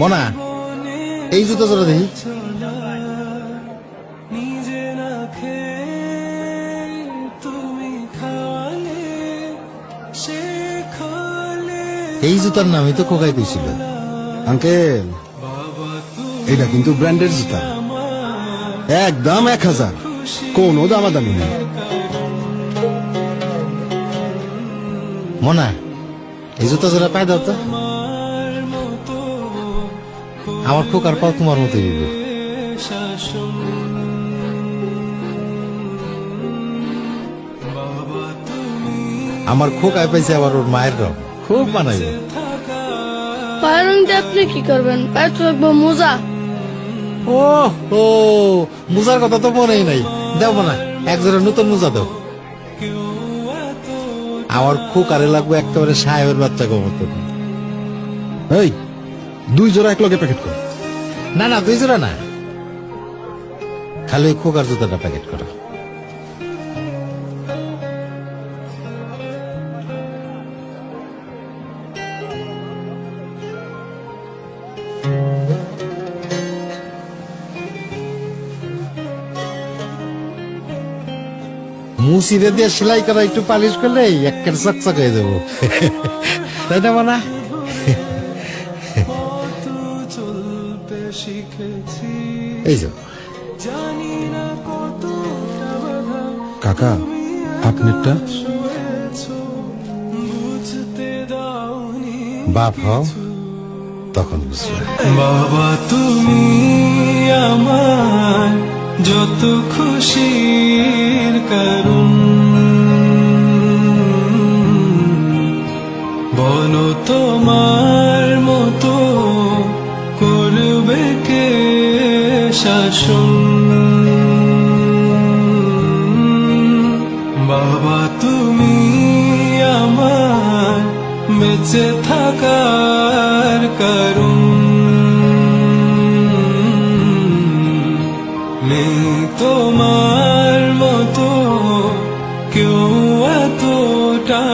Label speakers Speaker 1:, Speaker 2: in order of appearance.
Speaker 1: মনা এই জুতো জোড়া দেখি। এই জুতার নামই তো কোকাই কইছিল।
Speaker 2: আঙ্কেল এটা কিন্তু ব্র্যান্ডের জুতা, একদম 1000, কোনো দামাদামি নেই।
Speaker 1: মনা এই জুতা জোড়া পাই দাও তো। আমার খোকার পাও তোমার মতো হইব। আমার খোকায় পাইছে আবার ওর মায়ের রং, খুব মানাইব।
Speaker 3: পায়ের রং দিয়ে আপনি কি করবেন? পায়ে তো রাখবো মোজা।
Speaker 1: ও ও মোজার কথা তো মনেই নাই। দেব না, এক জোড়া নতুন মোজা দাও। আমার খোকারে লাগবে একেবারে সাহেবের বাচ্চা মতো।
Speaker 2: এই 2 জোড়া এক লগে প্যাকেট কর।
Speaker 1: না না 2 জোড়া না, খালি ওই খোকার জুতাটা প্যাকেট করো। মুসিরে দিয়ে সেলাই করা একটু পালিশ করলে একের চকচক হয়ে যাবো, তাই না মানা? এই যে
Speaker 2: কাকা আপনারটা।
Speaker 1: বাপ হও তখন বুঝবে।
Speaker 4: বাবা তুমি আমার যত খুশির কারণ, বলো তোমার মতো করবে কে শাসন। বাবা তুমি আমার বেঁচে থাকার কারণ, নেই তোমার মতো কেউ এতটা